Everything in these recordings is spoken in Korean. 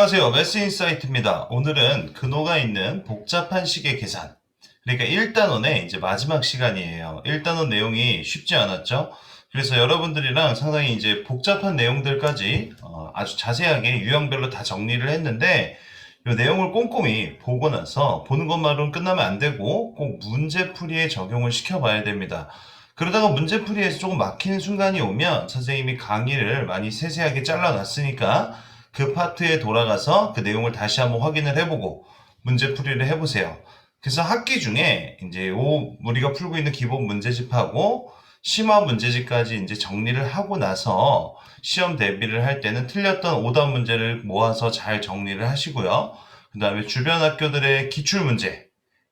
안녕하세요. 매스인사이트입니다. 오늘은 근호가 있는 복잡한 식의 계산. 그러니까 1단원의 이제 마지막 시간이에요. 1단원 내용이 쉽지 않았죠? 그래서 여러분들이랑 상당히 이제 복잡한 내용들까지 아주 자세하게 유형별로 다 정리를 했는데 이 내용을 꼼꼼히 보고 나서 보는 것만으로는 끝나면 안 되고 꼭 문제풀이에 적용을 시켜봐야 됩니다. 그러다가 문제풀이에서 조금 막히는 순간이 오면 선생님이 강의를 많이 세세하게 잘라놨으니까 그 파트에 돌아가서 그 내용을 다시 한번 확인을 해보고 문제풀이를 해보세요. 그래서 학기 중에 이제 우리가 풀고 있는 기본 문제집하고 심화 문제집까지 이제 정리를 하고 나서 시험 대비를 할 때는 틀렸던 오답 문제를 모아서 잘 정리를 하시고요. 그 다음에 주변 학교들의 기출 문제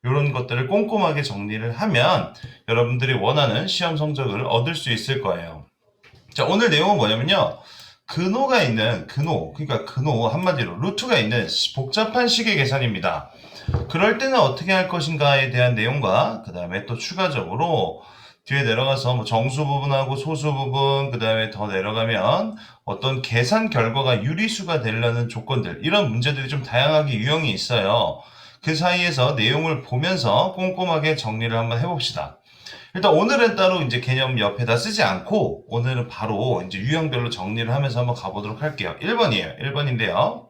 이런 것들을 꼼꼼하게 정리를 하면 여러분들이 원하는 시험 성적을 얻을 수 있을 거예요. 자, 오늘 내용은 뭐냐면요. 근호가 있는 그러니까 근호 한마디로 루트가 있는 복잡한 식의 계산입니다. 그럴 때는 어떻게 할 것인가에 대한 내용과 그 다음에 또 추가적으로 뒤에 내려가서 뭐 정수 부분하고 소수 부분 그 다음에 더 내려가면 어떤 계산 결과가 유리수가 되려는 조건들 이런 문제들이 좀 다양하게 유형이 있어요. 그 사이에서 내용을 보면서 꼼꼼하게 정리를 한번 해봅시다. 일단 오늘은 따로 이제 개념 옆에다 쓰지 않고 오늘은 바로 이제 유형별로 정리를 하면서 한번 가보도록 할게요. 1번이에요. 1번인데요.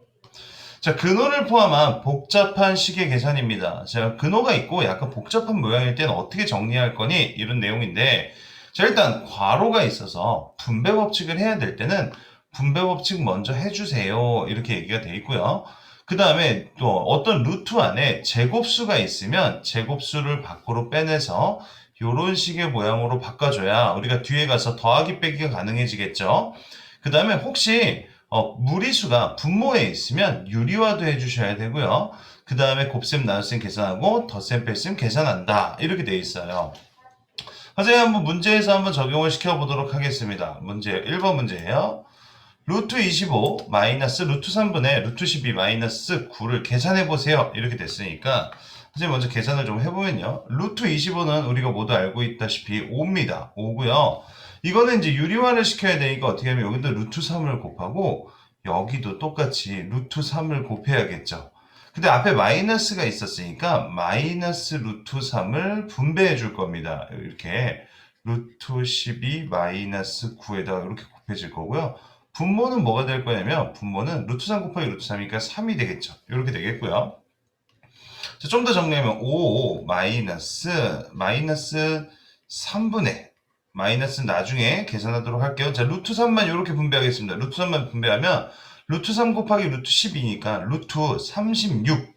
자, 근호를 포함한 복잡한 식의 계산입니다. 자, 근호가 있고 약간 복잡한 모양일 때는 어떻게 정리할 거니? 이런 내용인데, 자, 일단 괄호가 있어서 분배 법칙을 해야 될 때는 분배 법칙 먼저 해주세요. 이렇게 얘기가 돼 있고요. 그 다음에 또 어떤 루트 안에 제곱수가 있으면 제곱수를 밖으로 빼내서 이런 식의 모양으로 바꿔줘야 우리가 뒤에 가서 더하기 빼기가 가능해지겠죠. 그 다음에 혹시 무리수가 분모에 있으면 유리화도 해주셔야 되고요. 그 다음에 곱셈 나눗셈 계산하고 덧셈 뺄셈 계산한다. 이렇게 돼 있어요. 선생님 한번 문제에서 한번 적용을 시켜보도록 하겠습니다. 문제 1번 문제예요. 루트 25 마이너스 루트 3분의 루트 12 마이너스 9를 계산해보세요. 이렇게 됐으니까 선생님 먼저 계산을 좀 해보면요. 루트 25는 우리가 모두 알고 있다시피 5입니다. 5고요. 이거는 이제 유리화를 시켜야 되니까 어떻게 하면 여기도 루트 3을 곱하고 여기도 똑같이 루트 3을 곱해야겠죠. 근데 앞에 마이너스가 있었으니까 마이너스 루트 3을 분배해 줄 겁니다. 이렇게 루트 12 마이너스 9에다가 이렇게 곱해질 거고요. 분모는 뭐가 될 거냐면 분모는 루트 3 곱하기 루트 3이니까 3이 되겠죠. 이렇게 되겠고요. 좀 더 정리하면 5 마이너스 3분의 마이너스 나중에 계산하도록 할게요. 자, 루트 3만 이렇게 분배하겠습니다. 루트 3만 분배하면 루트 3 곱하기 루트 12니까 루트 36.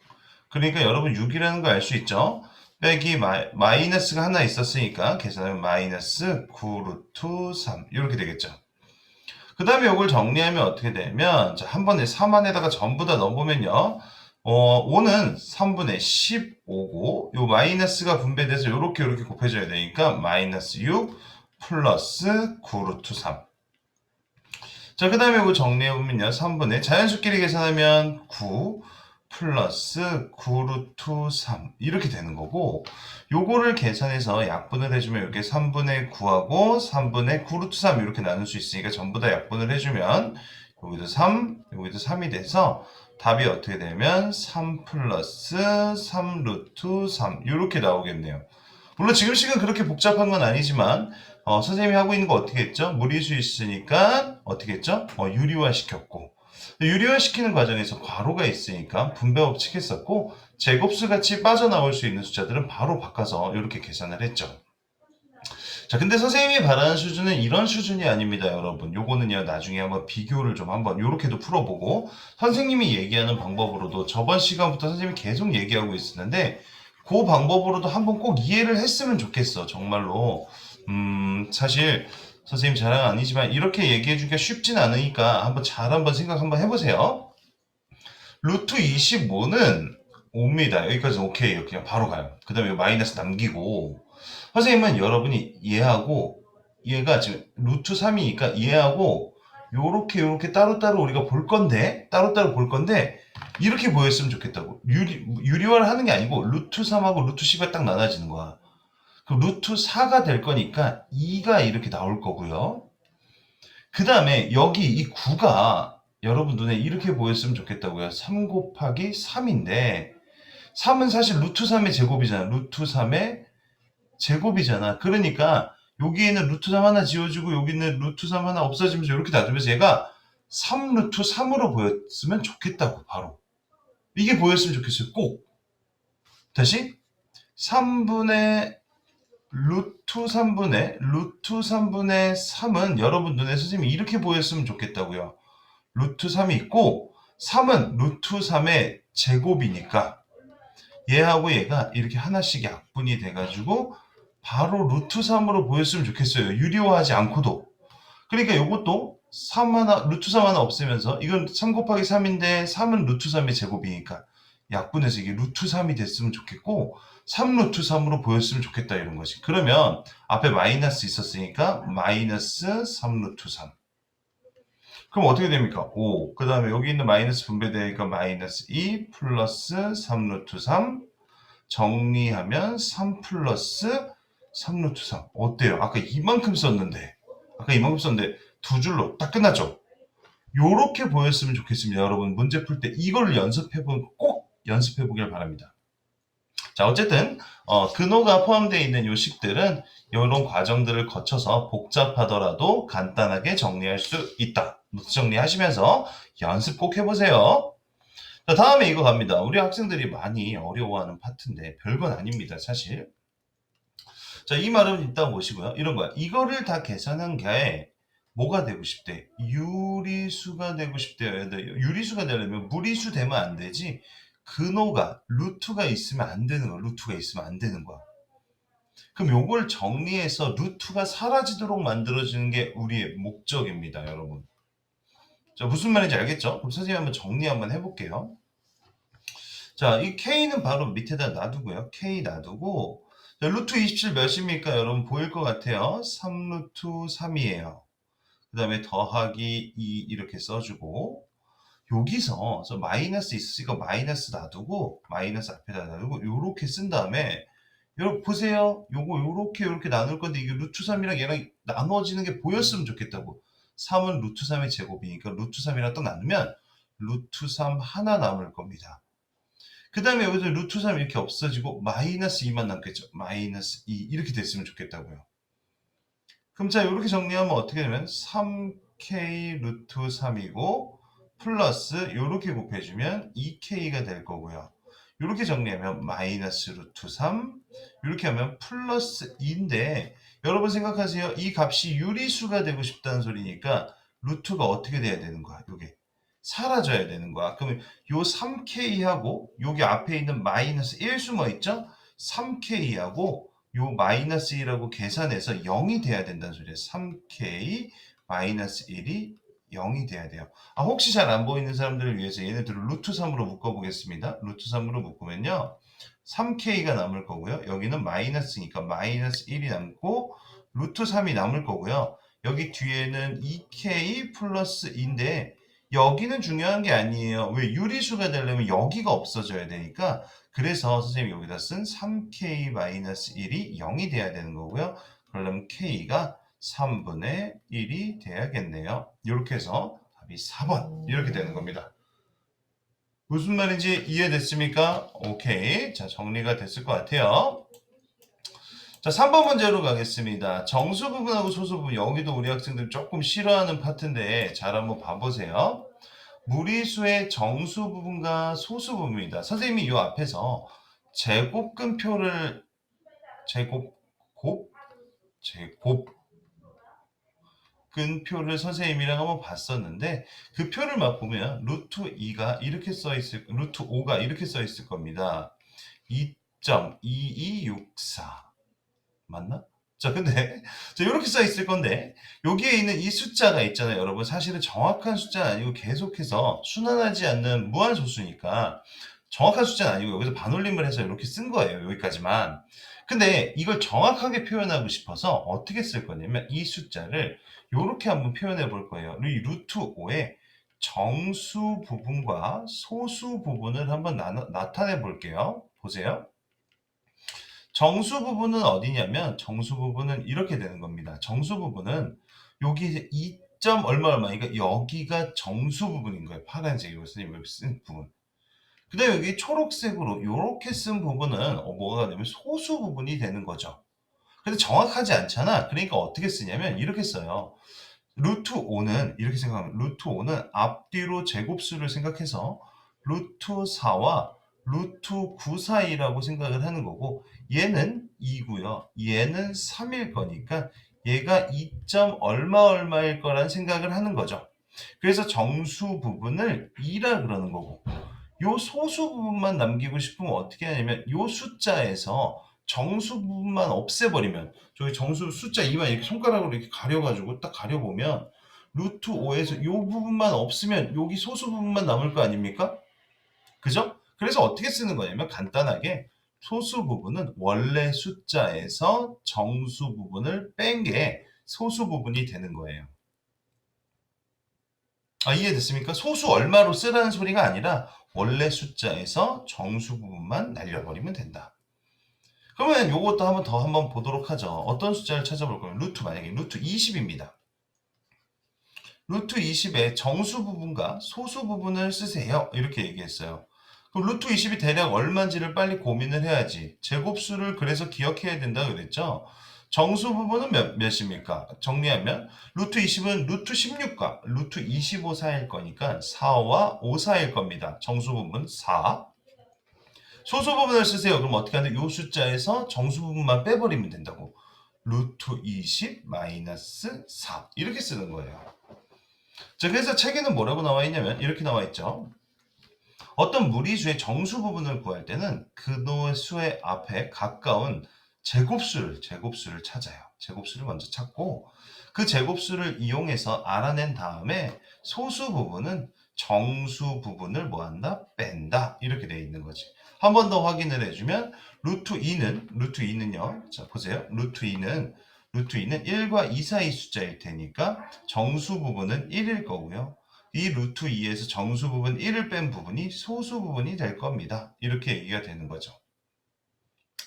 그러니까 여러분 6이라는 거 알 수 있죠? 빼기 마이너스가 하나 있었으니까 계산하면 마이너스 9 루트 3 이렇게 되겠죠. 그 다음에 이걸 정리하면 어떻게 되면 자, 한 번에 3 안에다가 전부 다 넣어보면요. 5는 3분의 15고 요 마이너스가 분배돼서 이렇게 곱해져야 되니까 마이너스 6 플러스 9 루트 3. 자, 그 다음에 이거 정리해보면요. 3분의 자연수끼리 계산하면 9 플러스 9 루트 3 이렇게 되는 거고 요거를 계산해서 약분을 해주면 이렇게 3분의 9하고 3분의 9 루트 3 이렇게 나눌 수 있으니까 전부 다 약분을 해주면 여기도 3, 여기도 3이 돼서 답이 어떻게 되면 3 플러스 3 루트 3 이렇게 나오겠네요. 물론 지금 식은 그렇게 복잡한 건 아니지만 선생님이 하고 있는 거 어떻게 했죠? 무리수 있으니까 어떻게 했죠? 유리화 시켰고 유리화 시키는 과정에서 괄호가 있으니까 분배 법칙 했었고 제곱수 같이 빠져나올 수 있는 숫자들은 바로 바꿔서 이렇게 계산을 했죠. 자, 근데 선생님이 바라는 수준은 이런 수준이 아닙니다, 여러분. 요거는요, 나중에 한번 비교를 좀 한번 요렇게도 풀어보고 선생님이 얘기하는 방법으로도 저번 시간부터 선생님이 계속 얘기하고 있었는데 그 방법으로도 한번 꼭 이해를 했으면 좋겠어, 정말로. 사실 선생님 자랑 아니지만 이렇게 얘기해주기가 쉽진 않으니까 한번 생각 한번 해보세요. 루트 25는 5입니다. 여기까지 오케이요. 그냥 바로 가요. 그 다음에 마이너스 남기고 선생님은 여러분이 이해하고 얘가 지금 루트 3이니까 이해하고 요렇게 따로따로 우리가 볼 건데 따로따로 볼 건데 이렇게 보였으면 좋겠다고. 유리화를 하는 게 아니고 루트 3하고 루트 10이 딱 나눠지는 거야. 그럼 루트 4가 될 거니까 2가 이렇게 나올 거고요. 그 다음에 여기 이 9가 여러분 눈에 이렇게 보였으면 좋겠다고요. 3 곱하기 3인데 3은 사실 루트 3의 제곱이잖아. 루트 3의 제곱이잖아. 그러니까 여기에는 루트 3 하나 지워주고 여기는 루트 3 하나 없어지면서 이렇게 놔두면서 얘가 3 루트 3으로 보였으면 좋겠다고. 바로 이게 보였으면 좋겠어요. 꼭. 다시 3분의 루트 3분의 3은 여러분 눈에 선생님이 이렇게 보였으면 좋겠다고요. 루트 3이 있고 3은 루트 3의 제곱이니까 얘하고 얘가 이렇게 하나씩 약분이 돼가지고 바로 루트 3으로 보였으면 좋겠어요. 유리화하지 않고도. 그러니까 이것도 3 하나, 루트 3 하나 없애면서 이건 3 곱하기 3인데 3은 루트 3의 제곱이니까 약분해서 이게 루트 3이 됐으면 좋겠고 3 루트 3으로 보였으면 좋겠다 이런 거지. 그러면 앞에 마이너스 있었으니까 마이너스 3 루트 3. 그럼 어떻게 됩니까? 5. 그 다음에 여기 있는 마이너스 분배되니까 마이너스 2 플러스 3 루트 3 정리하면 3 플러스 3 루트 3. 어때요? 아까 이만큼 썼는데 두 줄로 딱 끝났죠? 요렇게 보였으면 좋겠습니다. 여러분 문제 풀 때 이걸 꼭 연습해보길 바랍니다. 자, 어쨌든 근호가 포함되어 있는 요식들은 이런 과정들을 거쳐서 복잡하더라도 간단하게 정리할 수 있다. 노트 정리하시면서 연습 꼭 해보세요. 자, 다음에 이거 갑니다. 우리 학생들이 많이 어려워하는 파트인데 별건 아닙니다, 사실. 자, 이 말은 일단 보시고요. 이런 거야. 이거를 다 계산한 게 뭐가 되고 싶대? 유리수가 되고 싶대요. 유리수가 되려면 무리수 되면 안 되지. 근호가 루트가 있으면 안 되는 거야. 루트가 있으면 안 되는 거야. 그럼 요걸 정리해서 루트가 사라지도록 만들어주는 게 우리의 목적입니다, 여러분. 자, 무슨 말인지 알겠죠? 그럼 선생님 한번 정리 한번 해볼게요. 자, 이 K는 바로 밑에다 놔두고요. K 놔두고, 자, 루트 27 몇입니까? 여러분 보일 것 같아요. 3 루트 3이에요. 그 다음에 더하기 2 이렇게 써주고, 여기서 마이너스 있으니까 마이너스 놔두고, 마이너스 앞에다 놔두고, 요렇게 쓴 다음에, 여러분 보세요. 요거 요렇게 나눌 건데, 이게 루트 3이랑 얘랑 나눠지는 게 보였으면 좋겠다고. 3은 루트 3의 제곱이니까 루트 3이랑 딱 나누면, 루트 3 하나 남을 겁니다. 그 다음에 여기서 루트 3 이렇게 없어지고 마이너스 2만 남겠죠. 마이너스 2 이렇게 됐으면 좋겠다고요. 그럼 자 이렇게 정리하면 어떻게 되면 3k 루트 3이고 플러스 이렇게 곱해주면 2k가 될 거고요. 이렇게 정리하면 마이너스 루트 3 이렇게 하면 플러스 2인데 여러분 생각하세요. 이 값이 유리수가 되고 싶다는 소리니까 루트가 어떻게 돼야 되는 거야? 이게 사라져야 되는 거야. 그러면 요 3k하고 여기 앞에 있는 마이너스 1 숨어 있죠? 3k하고 요 마이너스 1하고 계산해서 0이 돼야 된다는 소리예요. 3k 마이너스 1이 0이 돼야 돼요. 아, 혹시 잘 안 보이는 사람들을 위해서 얘네들을 루트 3으로 묶어보겠습니다. 루트 3으로 묶으면요. 3k가 남을 거고요. 여기는 마이너스니까 마이너스 1이 남고 루트 3이 남을 거고요. 여기 뒤에는 2k 플러스 2인데 여기는 중요한 게 아니에요. 왜? 유리수가 되려면 여기가 없어져야 되니까 그래서 선생님이 여기다 쓴 3k-1이 0이 돼야 되는 거고요. 그러려면 k가 3분의 1이 돼야겠네요. 이렇게 해서 답이 4번 이렇게 되는 겁니다. 무슨 말인지 이해됐습니까? 오케이. 자, 정리가 됐을 것 같아요. 자, 3번 문제로 가겠습니다. 정수 부분하고 소수 부분, 여기도 우리 학생들 조금 싫어하는 파트인데 잘 한번 봐보세요. 무리수의 정수 부분과 소수 부분입니다. 선생님이 이 앞에서 제곱근표를 제곱근표를 선생님이랑 한번 봤었는데 그 표를 막 보면 루트 2가 이렇게 써 있을 루트 5가 이렇게 써 있을 겁니다. 2.2264 맞나? 자, 근데 이렇게 써 있을 건데 여기에 있는 이 숫자가 있잖아요, 여러분. 사실은 정확한 숫자는 아니고 계속해서 순환하지 않는 무한소수니까 정확한 숫자는 아니고 여기서 반올림을 해서 이렇게 쓴 거예요, 여기까지만. 근데 이걸 정확하게 표현하고 싶어서 어떻게 쓸 거냐면 이 숫자를 이렇게 한번 표현해 볼 거예요. 이 루트 5의 정수 부분과 소수 부분을 한번 나타내 볼게요. 보세요. 정수 부분은 어디냐면 정수 부분은 이렇게 되는 겁니다. 정수 부분은 여기 이제 2점 얼마 얼마니까 여기가 정수 부분인 거예요. 파란색으로 쓴 부분. 그 다음에 여기 초록색으로 이렇게 쓴 부분은 뭐가 되면 소수 부분이 되는 거죠. 근데 정확하지 않잖아. 그러니까 어떻게 쓰냐면 이렇게 써요. 루트 5는 이렇게 생각하면 루트 5는 앞뒤로 제곱수를 생각해서 루트 4와 루트 9 사이라고 생각을 하는 거고 얘는 2고요. 얘는 3일 거니까 얘가 2점 얼마 얼마일 거란 생각을 하는 거죠. 그래서 정수 부분을 2라 그러는 거고 요 소수 부분만 남기고 싶으면 어떻게 하냐면 요 숫자에서 정수 부분만 없애버리면 저기 정수 숫자 2만 이렇게 손가락으로 이렇게 가려가지고 딱 가려보면 루트 5에서 요 부분만 없으면 여기 소수 부분만 남을 거 아닙니까? 그죠? 그래서 어떻게 쓰는 거냐면 간단하게 소수 부분은 원래 숫자에서 정수 부분을 뺀 게 소수 부분이 되는 거예요. 이해됐습니까? 소수 얼마로 쓰라는 소리가 아니라 원래 숫자에서 정수 부분만 날려버리면 된다. 그러면 요것도 한번 보도록 하죠. 어떤 숫자를 찾아볼 거면 루트 만약에 루트 20입니다. 루트 20의 정수 부분과 소수 부분을 쓰세요. 이렇게 얘기했어요. 그럼 루트 20이 대략 얼마인지를 빨리 고민을 해야지. 제곱수를 그래서 기억해야 된다 그랬죠. 정수 부분은 몇입니까? 정리하면 루트 20은 루트 16과 루트 25 사이일 거니까 4와 5 사이일 겁니다. 정수 부분 4. 소수 부분을 쓰세요. 그럼 어떻게 하는데 이 숫자에서 정수 부분만 빼버리면 된다고. 루트 20 마이너스 4 이렇게 쓰는 거예요. 자, 그래서 책에는 뭐라고 나와 있냐면 이렇게 나와 있죠. 어떤 무리수의 정수 부분을 구할 때는 그 수의 앞에 가까운 제곱수를 찾아요. 제곱수를 먼저 찾고 그 제곱수를 이용해서 알아낸 다음에 소수 부분은 정수 부분을 뭐한다? 뺀다. 이렇게 되어 있는 거지. 한 번 더 확인을 해주면 루트 2는요. 자, 보세요. 루트 2는 1과 2 사이 숫자일 테니까 정수 부분은 1일 거고요. 이 루트 2에서 정수 부분 1을 뺀 부분이 소수 부분이 될 겁니다. 이렇게 얘기가 되는 거죠.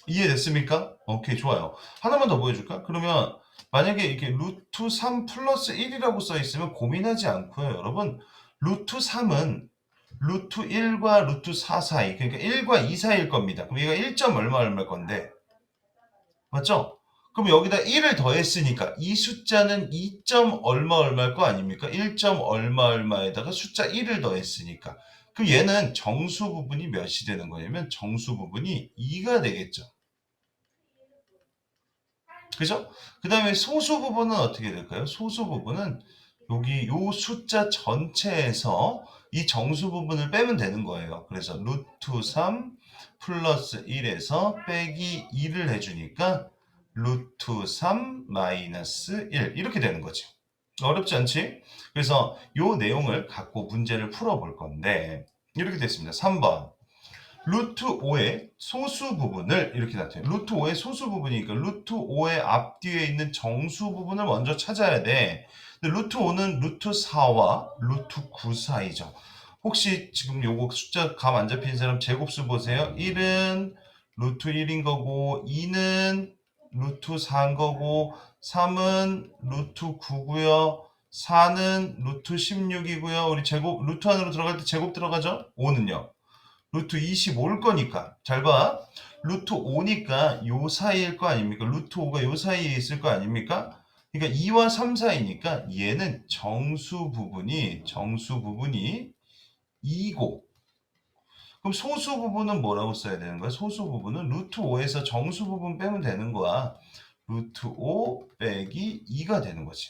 이해됐습니까? 오케이, 좋아요. 하나만 더 보여줄까? 그러면 만약에 이렇게 루트 3 플러스 1이라고 써 있으면 고민하지 않고요. 여러분, 루트 3은 루트 1과 루트 4 사이, 그러니까 1과 2 사이일 겁니다. 그럼 얘가 1점 얼마 얼마일 건데, 맞죠? 그럼 여기다 1을 더했으니까 이 숫자는 2점 얼마 얼마일 거 아닙니까? 1점 얼마 얼마에다가 숫자 1을 더했으니까. 그럼 얘는 정수 부분이 몇이 되는 거냐면 정수 부분이 2가 되겠죠. 그죠? 그 다음에 소수 부분은 어떻게 될까요? 소수 부분은 여기 요 숫자 전체에서 이 정수 부분을 빼면 되는 거예요. 그래서 루트 3 플러스 1에서 빼기 2를 해주니까 루트 3 마이너스 1 이렇게 되는 거지. 어렵지 않지? 그래서 요 내용을 갖고 문제를 풀어볼 건데 이렇게 됐습니다. 3번. 루트 5의 소수 부분을 이렇게 나타내요. 루트 5의 소수 부분이니까 루트 5의 앞뒤에 있는 정수 부분을 먼저 찾아야 돼. 근데 루트 5는 루트 4와 루트 9 사이죠. 혹시 지금 요거 숫자 감 안 잡힌 사람 제곱수 보세요. 1은 루트 1인 거고 2는 루트 4인 거고 3은 루트 9고요. 4는 루트 16이고요. 우리 제곱 루트 안으로 들어갈 때 제곱 들어가죠? 5는요. 루트 25일 거니까 잘 봐. 루트 5니까 요 사이일 거 아닙니까? 루트 5가 요 사이에 있을 거 아닙니까? 그러니까 2와 3 사이니까 얘는 정수 부분이 2고 그럼 소수 부분은 뭐라고 써야 되는 거야? 소수 부분은 루트 5에서 정수 부분 빼면 되는 거야. 루트 5 빼기 2가 되는 거지.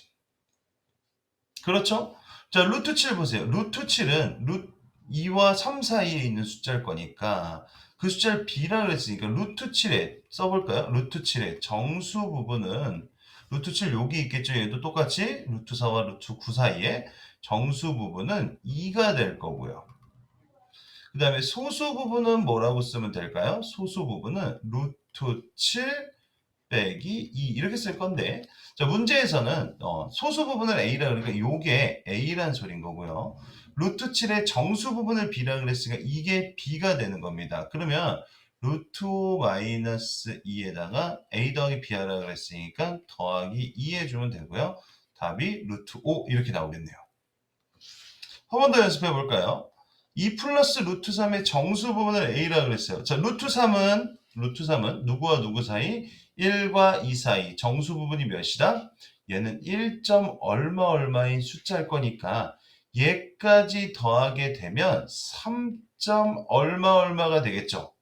그렇죠? 자, 루트 7 보세요. 루트 7은 2와 3 사이에 있는 숫자일 거니까 그 숫자를 b라 그랬으니까 루트 7에 써볼까요? 루트 7의 정수 부분은 루트 7 여기 있겠죠? 얘도 똑같이 루트 4와 루트 9 사이에 정수 부분은 2가 될 거고요. 그 다음에 소수 부분은 뭐라고 쓰면 될까요? 소수 부분은 루트 7 빼기 2 이렇게 쓸 건데 자 문제에서는 소수 부분을 A라 그러니까 요게 A란 소린 거고요. 루트 7의 정수 부분을 B라 그랬으니까 이게 B가 되는 겁니다. 그러면 루트 마이너스 2에다가 A 더하기 B 하라 그랬으니까 더하기 2 해주면 되고요. 답이 루트 5 이렇게 나오겠네요. 한 번 더 연습해 볼까요? 2 플러스 루트 3의 정수 부분을 A라 그랬어요. 자, 루트 3은 누구와 누구 사이? 1과 2 사이 정수 부분이 몇이다? 얘는 1. 얼마 얼마인 숫자일 거니까 얘까지 더하게 되면 3. 얼마 얼마가 되겠죠.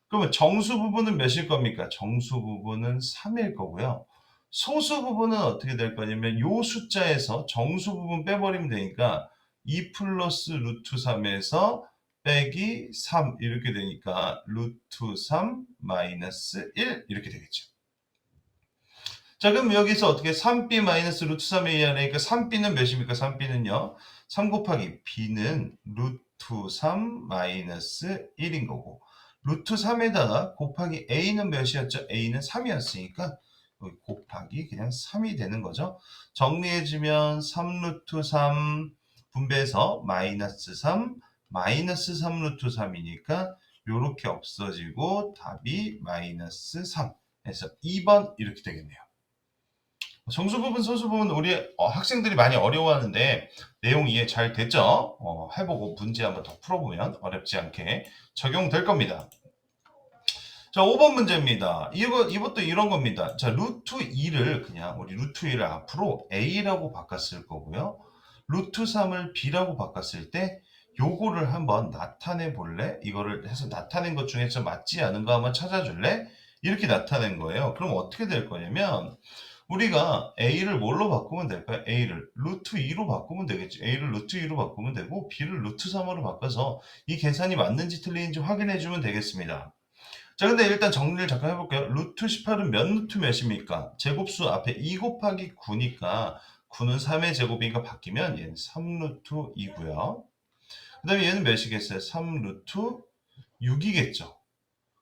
그러면 정수 부분은 몇일 겁니까? 정수 부분은 3일 거고요. 소수 부분은 어떻게 될 거냐면 요 숫자에서 정수 부분 빼버리면 되니까 2 플러스 루트 3에서 빼기 3 이렇게 되니까 루트 3 마이너스 1 이렇게 되겠죠. 자, 그럼 여기서 어떻게 3b 마이너스 루트 3에 의하니까 3b는 몇입니까? 3b는요. 3 곱하기 b는 루트 3 마이너스 1인 거고 루트 3에다가 곱하기 a는 몇이었죠? a는 3이었으니까 여기 곱하기 그냥 3이 되는 거죠. 정리해주면 3 루트 3 분배해서 마이너스 3 마이너스 3 루트 3이니까 요렇게 없어지고 답이 마이너스 3 해서 2번 이렇게 되겠네요. 정수 부분, 소수 부분 우리 학생들이 많이 어려워하는데 내용 이해 잘 됐죠? 해보고 문제 한번 더 풀어보면 어렵지 않게 적용될 겁니다. 자, 5번 문제입니다. 이것도 이런 겁니다. 자, 루트 2를 그냥 우리 루트 2를 앞으로 A라고 바꿨을 거고요. 루트 3을 B라고 바꿨을 때 요거를 한번 나타내 볼래? 이거를 해서 나타낸 것 중에서 맞지 않은 거 한번 찾아줄래? 이렇게 나타낸 거예요. 그럼 어떻게 될 거냐면 우리가 A를 뭘로 바꾸면 될까요? A를 루트 2로 바꾸면 되겠죠. A를 루트 2로 바꾸면 되고 B를 루트 3으로 바꿔서 이 계산이 맞는지 틀린지 확인해 주면 되겠습니다. 자, 근데 일단 정리를 잠깐 해볼게요. 루트 18은 몇 루트 몇입니까? 제곱수 앞에 2 곱하기 9니까 9는 3의 제곱이니까 바뀌면 얘는 3루트 2고요. 그 다음에 얘는 몇이겠어요? 3루트 6이겠죠.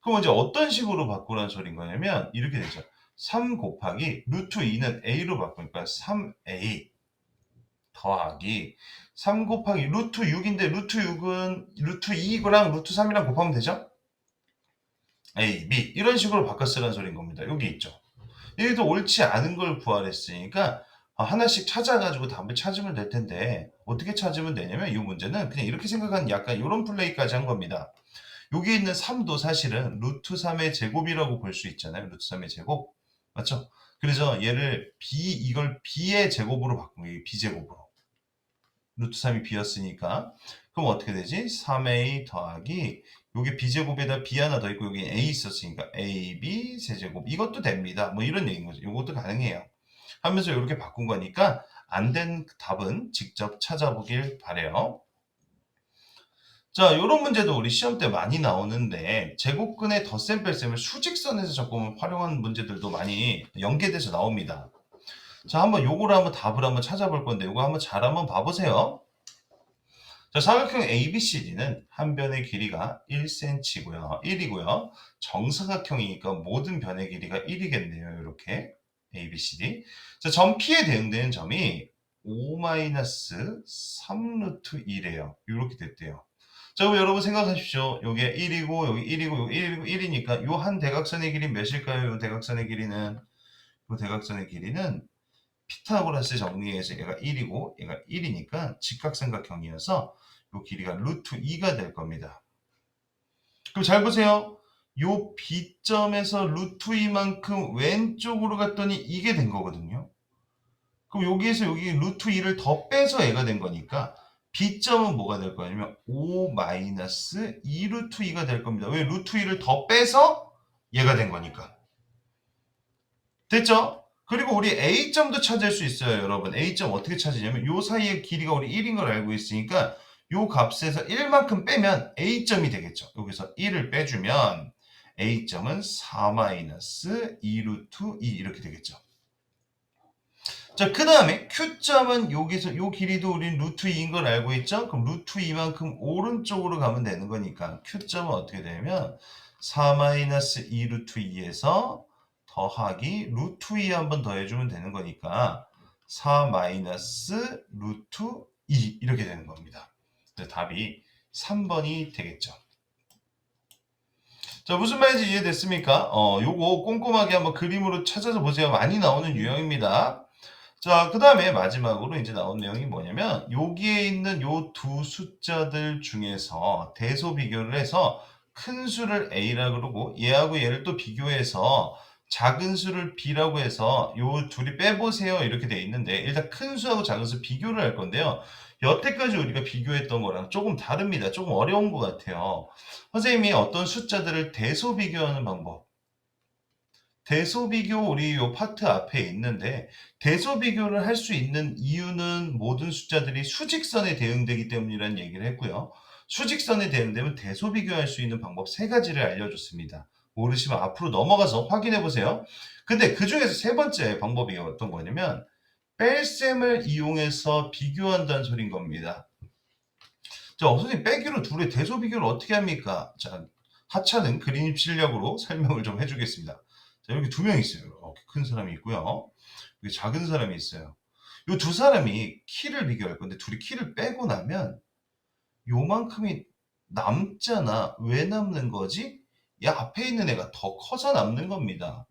그럼 이제 어떤 식으로 바꾸라는 소린 거냐면 이렇게 되죠. 3 곱하기 루트 2는 a로 바꾸니까 3a 더하기 3 곱하기 루트 6인데 루트 6은 루트 2랑 루트 3이랑 곱하면 되죠? a, b 이런 식으로 바꿔 쓰라는 소린 겁니다. 여기 있죠. 여기도 옳지 않은 걸 구하랬으니까 하나씩 찾아가지고 답을 찾으면 될 텐데 어떻게 찾으면 되냐면 이 문제는 그냥 이렇게 생각하는 약간 이런 플레이까지 한 겁니다. 여기 있는 3도 사실은 루트 3의 제곱이라고 볼 수 있잖아요. 루트 3의 제곱. 맞죠? 그래서 얘를 이걸 b의 제곱으로 바꾼 거예요. b제곱으로. 루트 3이 b였으니까. 그럼 어떻게 되지? 3a 더하기 여기 b제곱에다 b 하나 더 있고 여기 a 있었으니까 ab 세제곱. 이것도 됩니다. 뭐 이런 얘기인 거죠. 이것도 가능해요. 하면서 이렇게 바꾼 거니까 안 된 답은 직접 찾아보길 바래요. 자, 요런 문제도 우리 시험 때 많이 나오는데 제곱근의 덧셈 뺄셈을 수직선에서 조금 활용한 문제들도 많이 연계돼서 나옵니다. 자, 한번 요거를 한번 답을 한번 찾아볼 건데 요거 한번 잘 한번 봐보세요. 자, 사각형 ABCD는 한 변의 길이가 1cm고요. 1이고요. 정사각형이니까 모든 변의 길이가 1이겠네요. 이렇게 ABCD. 자, 점 P에 대응되는 점이 5-3루트 2래요. 이렇게 됐대요. 자, 그럼 여러분 생각하십시오. 요게 1이고 여기 1이고 여기 1이고 1이니까 요 한 대각선의 길이 몇일까요? 요 대각선의 길이는 피타고라스 정리해서 얘가 1이고 얘가 1이니까 직각삼각형이어서 요 길이가 루트 2가 될 겁니다. 그럼 잘 보세요. 요 B점에서 루트 2만큼 왼쪽으로 갔더니 이게 된 거거든요. 그럼 여기에서 여기 루트 2를 더 빼서 얘가 된 거니까 B점은 뭐가 될 거냐면 5-2 루트 2가 될 겁니다. 왜? 루트 2를 더 빼서 얘가 된 거니까. 됐죠? 그리고 우리 A점도 찾을 수 있어요, 여러분. A점 어떻게 찾으냐면 요 사이의 길이가 우리 1인 걸 알고 있으니까 요 값에서 1만큼 빼면 A점이 되겠죠. 여기서 1을 빼주면 A점은 4-2 루트 2 이렇게 되겠죠. 자, 그 다음에 Q점은 여기서 요 길이도 우린 루트 2인 걸 알고 있죠? 그럼 루트 2만큼 오른쪽으로 가면 되는 거니까 Q점은 어떻게 되냐면 4-2 루트 2에서 더하기 루트 2 한번 더해주면 되는 거니까 4 루트 2 이렇게 되는 겁니다. 그래서 답이 3번이 되겠죠. 자, 무슨 말인지 이해됐습니까? 요거 꼼꼼하게 한번 그림으로 찾아서 보세요. 많이 나오는 유형입니다. 자, 그 다음에 마지막으로 이제 나온 내용이 뭐냐면 여기에 있는 요 두 숫자들 중에서 대소 비교를 해서 큰 수를 A라 그러고 얘하고 얘를 또 비교해서 작은 수를 B라고 해서 요 둘이 빼보세요 이렇게 돼 있는데 일단 큰 수하고 작은 수 비교를 할 건데요. 여태까지 우리가 비교했던 거랑 조금 다릅니다. 조금 어려운 것 같아요. 선생님이 어떤 숫자들을 대소 비교하는 방법 대소비교 우리 요 파트 앞에 있는데 대소비교를 할 수 있는 이유는 모든 숫자들이 수직선에 대응되기 때문이라는 얘기를 했고요. 수직선에 대응되면 대소비교할 수 있는 방법 세 가지를 알려줬습니다. 모르시면 앞으로 넘어가서 확인해 보세요. 근데 그 중에서 세 번째 방법이 어떤 거냐면 뺄셈을 이용해서 비교한다는 소린 겁니다. 자, 선생님 빼기로 둘의 대소비교를 어떻게 합니까? 자, 하찮은 그림 실력으로 설명을 좀 해주겠습니다. 자, 여기 두 명 있어요. 이렇게 큰 사람이 있고요. 여기 작은 사람이 있어요. 이 두 사람이 키를 비교할 건데 둘이 키를 빼고 나면 요만큼이 남잖아. 왜 남는 거지? 이 앞에 있는 애가 더 커서 남는 겁니다.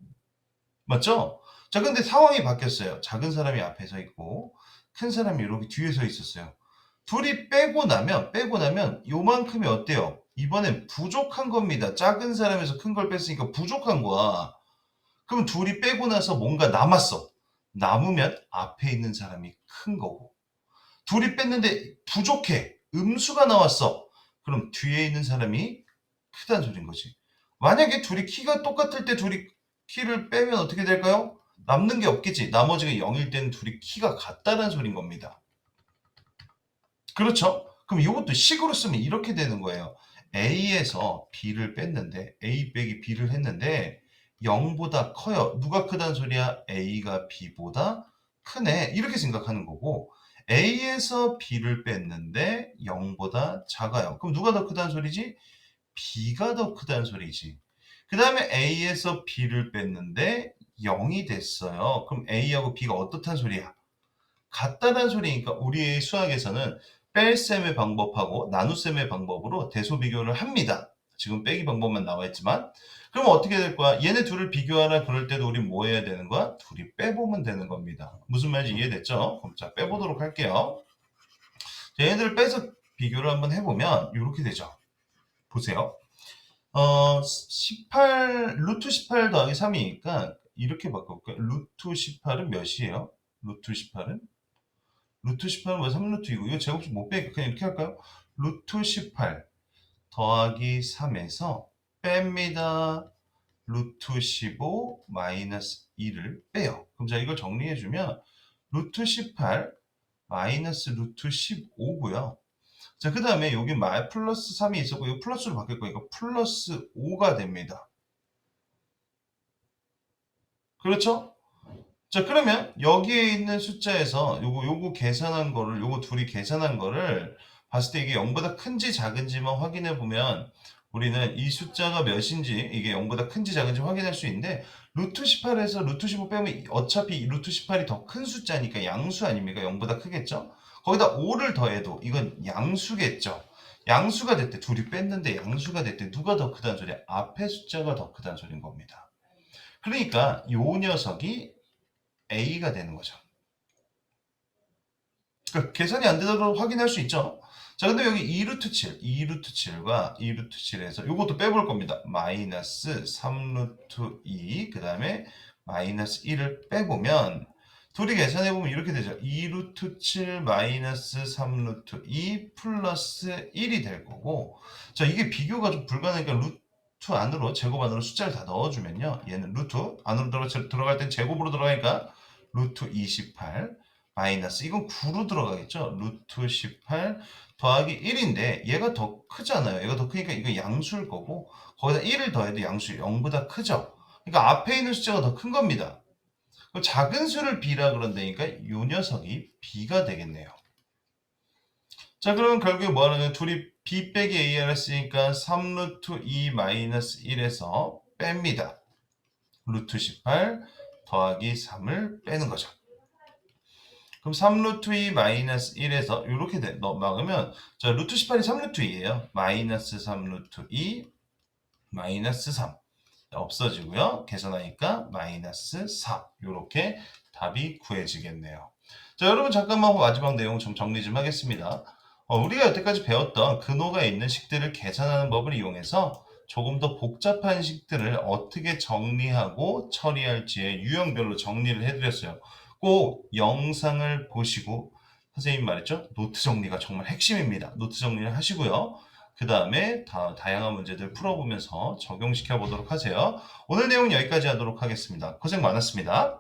맞죠? 자, 근데 상황이 바뀌었어요. 작은 사람이 앞에 서 있고 큰 사람이 이렇게 뒤에 서 있었어요. 둘이 빼고 나면 요만큼이 어때요? 이번엔 부족한 겁니다. 작은 사람에서 큰 걸 뺐으니까 부족한 거야. 그럼 둘이 빼고 나서 뭔가 남았어. 남으면 앞에 있는 사람이 큰 거고. 둘이 뺐는데 부족해. 음수가 나왔어. 그럼 뒤에 있는 사람이 크다는 소린 거지. 만약에 둘이 키가 똑같을 때 둘이 키를 빼면 어떻게 될까요? 남는 게 없겠지. 나머지가 0일 때는 둘이 키가 같다는 소린 겁니다. 그렇죠? 그럼 이것도 식으로 쓰면 이렇게 되는 거예요. A에서 B를 뺐는데 A 빼기 B를 했는데 0보다 커요. 누가 크다는 소리야? A가 B보다 크네. 이렇게 생각하는 거고 A에서 B를 뺐는데 0보다 작아요. 그럼 누가 더 크다는 소리지? B가 더 크다는 소리지. 그 다음에 A에서 B를 뺐는데 0이 됐어요. 그럼 A하고 B가 어떻다는 소리야? 같다는 소리니까 우리의 수학에서는 뺄셈의 방법하고 나눗셈의 방법으로 대소비교를 합니다. 지금 빼기 방법만 나와 있지만 그러면 어떻게 될 거야? 얘네 둘을 비교하라 그럴 때도 우리 뭐 해야 되는 거야? 둘이 빼보면 되는 겁니다. 무슨 말인지 이해됐죠? 그럼 자 빼보도록 할게요. 자, 얘네들을 빼서 비교를 한번 해보면 이렇게 되죠. 보세요. 18 루트 18 더하기 3이니까 이렇게 바꿔볼까요? 루트 18은 몇이에요? 루트 18은 루트 18은 뭐 3루트이고 이거 제곱식 못 빼니까 그냥 이렇게 할까요? 루트 18 더하기 3에서 뺍니다. 루트 15 마이너스 2를 빼요. 그럼 자 이걸 정리해주면 루트 18 마이너스 루트 15고요. 자, 그 다음에 여기 플러스 3이 있었고 이거 플러스로 바뀔 거니까 플러스 5가 됩니다. 그렇죠? 자, 그러면 여기에 있는 숫자에서 요거 계산한 거를, 요거 둘이 계산한 거를 봤을 때 이게 0보다 큰지 작은지만 확인해 보면 우리는 이 숫자가 몇인지 이게 0보다 큰지 작은지 확인할 수 있는데 루트 18에서 루트 15 빼면 어차피 루트 18이 더 큰 숫자니까 양수 아닙니까? 0보다 크겠죠? 거기다 5를 더해도 이건 양수겠죠? 양수가 될 때 둘이 뺐는데 양수가 될 때 누가 더 크다는 소리야? 앞에 숫자가 더 크다는 소리인 겁니다. 그러니까 요 녀석이 A가 되는 거죠. 그러니까 계산이 안 되더라도 확인할 수 있죠. 자, 근데 여기 2루트 7, 2루트 7과 2루트 7에서 이것도 빼볼 겁니다. 마이너스 3루트 2, 그 다음에 마이너스 1을 빼보면 둘이 계산해보면 이렇게 되죠. 2루트 7 마이너스 3루트 2 플러스 1이 될 거고 자, 이게 비교가 좀 불가능하니까 루트 안으로 제곱 안으로 숫자를 다 넣어주면요. 얘는 루트 안으로 들어갈 땐 제곱으로 들어가니까 루트 28 마이너스 이건 9로 들어가겠죠. 루트 18 더하기 1인데 얘가 더 크잖아요. 얘가 더 크니까 이거 양수일 거고 거기다 1을 더해도 양수 0보다 크죠. 그러니까 앞에 있는 숫자가 더 큰 겁니다. 작은 수를 b라 그런다니까 이 녀석이 b가 되겠네요. 자, 그러면 결국에 뭐 하는 거야? 둘이 b 빼기 a를 했으니까 3루트 2 마이너스 1에서 뺍니다. 루트 18 더하기 3을 빼는 거죠. 그럼 3루트 2 마이너스 1에서 이렇게 막으면 자 루트 18이 3루트 2예요. 마이너스 3루트 2 마이너스 3 없어지고요. 계산하니까 마이너스 4 이렇게 답이 구해지겠네요. 자, 여러분 잠깐만 마지막 내용 좀 정리 좀 하겠습니다. 우리가 여태까지 배웠던 근호가 있는 식들을 계산하는 법을 이용해서 조금 더 복잡한 식들을 어떻게 정리하고 처리할지의 유형별로 정리를 해드렸어요. 꼭 영상을 보시고 선생님 말했죠? 노트 정리가 정말 핵심입니다. 노트 정리를 하시고요. 그 다음에 다양한 문제들 풀어보면서 적용시켜 보도록 하세요. 오늘 내용은 여기까지 하도록 하겠습니다. 고생 많았습니다.